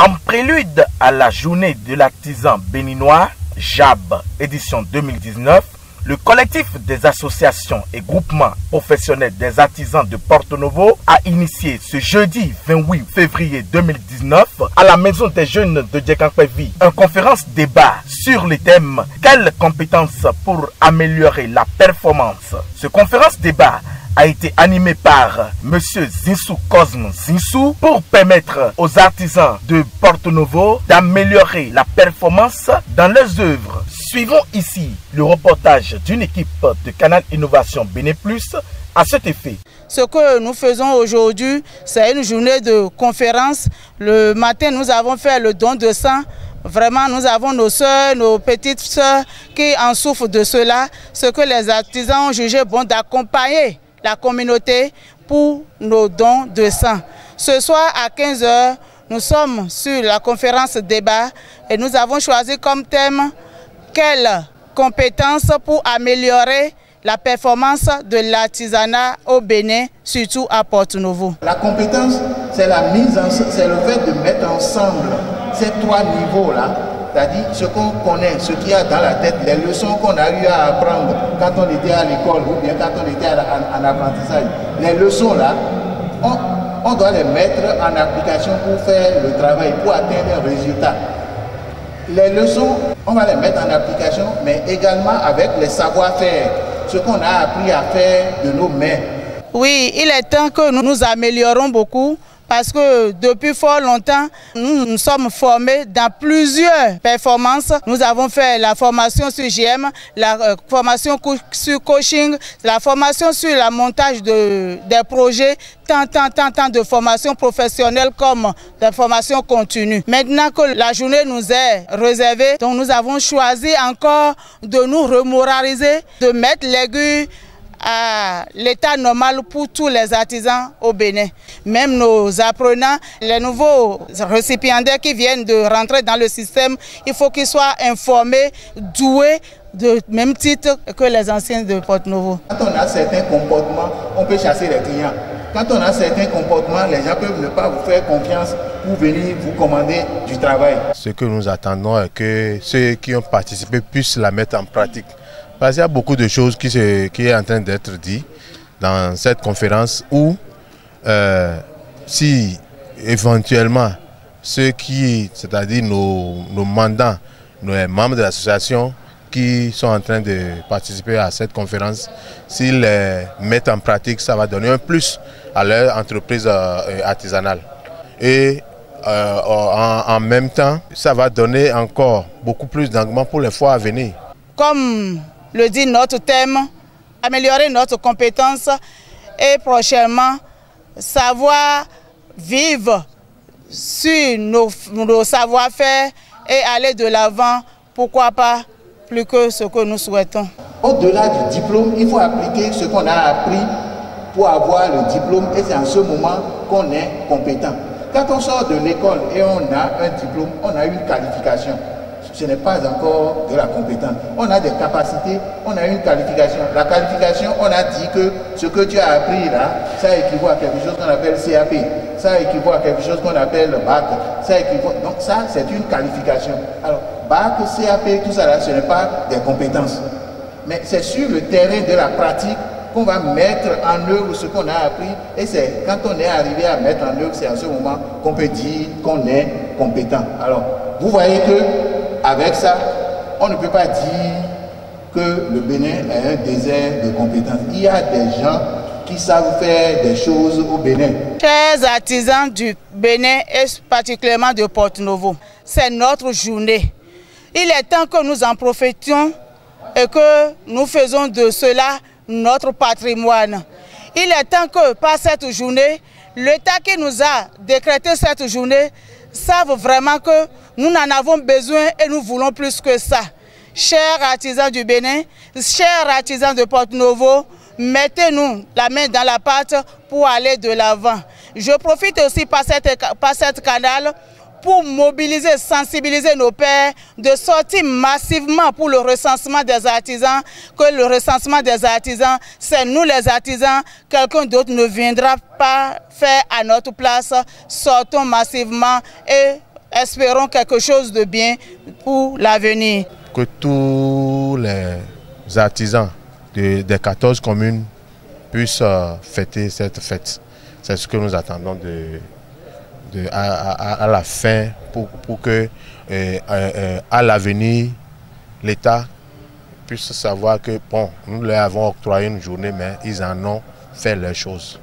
En prélude à la journée de l'artisan béninois, JAB, édition 2019, le collectif des associations et groupements professionnels des artisans de Porto Novo a initié ce jeudi 28 février 2019 à la Maison des Jeunes de Djekankpevi une conférence débat sur le thème « Quelles compétences pour améliorer la performance ?» Ce conférence débat a été animé par M. Zinsou Cosme Zinsou pour permettre aux artisans de Porto Novo d'améliorer la performance dans leurs œuvres. Suivons ici le reportage d'une équipe de Canal Innovation Bénin Plus à cet effet. Ce que nous faisons aujourd'hui, c'est une journée de conférence. Le matin, nous avons fait le don de sang. Vraiment, nous avons nos soeurs, nos petites soeurs qui en souffrent de cela. Ce que les artisans ont jugé bon d'accompagner la communauté pour nos dons de sang. Ce soir à 15 h, nous sommes sur la conférence débat et nous avons choisi comme thème quelles compétences pour améliorer la performance de l'artisanat au Bénin, surtout à Porto Novo. La compétence, c'est c'est le fait de mettre ensemble ces trois niveaux-là, c'est-à-dire ce qu'on connaît, ce qu'il y a dans la tête, les leçons qu'on a eu à apprendre quand on était à l'école ou bien quand on était en apprentissage. Les leçons-là, on doit les mettre en application pour faire le travail, pour atteindre un résultat. Les leçons, on va les mettre en application, mais également avec les savoir-faire, ce qu'on a appris à faire de nos mains. Oui, il est temps que nous nous améliorons beaucoup. Parce que depuis fort longtemps, nous nous sommes formés dans plusieurs performances. Nous avons fait la formation sur GM, la formation sur coaching, la formation sur le montage des projets, tant de formations professionnelles comme des formations continues. Maintenant que la journée nous est réservée, donc nous avons choisi encore de nous remoraliser, de mettre l'aiguille à l'état normal pour tous les artisans au Bénin. Même nos apprenants, les nouveaux récipiendaires qui viennent de rentrer dans le système, il faut qu'ils soient informés, doués, de même titre que les anciens de Porto Novo. Quand on a certains comportements, on peut chasser les clients. Quand on a certains comportements, les gens peuvent ne pas vous faire confiance pour venir vous commander du travail. Ce que nous attendons est que ceux qui ont participé puissent la mettre en pratique. Parce qu'il y a beaucoup de choses qui est en train d'être dit dans cette conférence où si éventuellement ceux qui, c'est-à-dire nos mandants, nos membres de l'association qui sont en train de participer à cette conférence, s'ils mettent en pratique, ça va donner un plus à leur entreprise artisanale. Et en même temps, ça va donner encore beaucoup plus d'engouement pour les fois à venir. Comme le dit notre thème, améliorer notre compétence et prochainement savoir vivre sur nos savoir-faire et aller de l'avant, pourquoi pas plus que ce que nous souhaitons. Au-delà du diplôme, il faut appliquer ce qu'on a appris pour avoir le diplôme et c'est en ce moment qu'on est compétent. Quand on sort de l'école et on a un diplôme, on a une qualification. Ce n'est pas encore de la compétence. On a des capacités, on a une qualification. La qualification, on a dit que ce que tu as appris là, ça équivaut à quelque chose qu'on appelle CAP, ça équivaut à quelque chose qu'on appelle bac, ça équivaut... Donc ça, c'est une qualification. Alors, bac, CAP, tout ça là, ce n'est pas des compétences. Mais c'est sur le terrain de la pratique qu'on va mettre en œuvre ce qu'on a appris. Et c'est quand on est arrivé à mettre en œuvre, c'est en ce moment qu'on peut dire qu'on est compétent. Alors, vous voyez que avec ça, on ne peut pas dire que le Bénin est un désert de compétences. Il y a des gens qui savent faire des choses au Bénin. Chers artisans du Bénin et particulièrement de Porto Novo, c'est notre journée. Il est temps que nous en profitions et que nous faisons de cela notre patrimoine. Il est temps que par cette journée, l'État qui nous a décrété cette journée savent vraiment que nous en avons besoin et nous voulons plus que ça. Chers artisans du Bénin, chers artisans de Porto Novo, mettez-nous la main dans la pâte pour aller de l'avant. Je profite aussi par cette canal pour mobiliser, sensibiliser nos pairs, de sortir massivement pour le recensement des artisans, que le recensement des artisans, c'est nous les artisans, quelqu'un d'autre ne viendra pas faire à notre place. Sortons massivement et espérons quelque chose de bien pour l'avenir. Que tous les artisans des 14 communes puissent fêter cette fête. C'est ce que nous attendons à la fin pour que à l'avenir, l'État puisse savoir que bon, nous leur avons octroyé une journée, mais ils en ont fait leurs choses.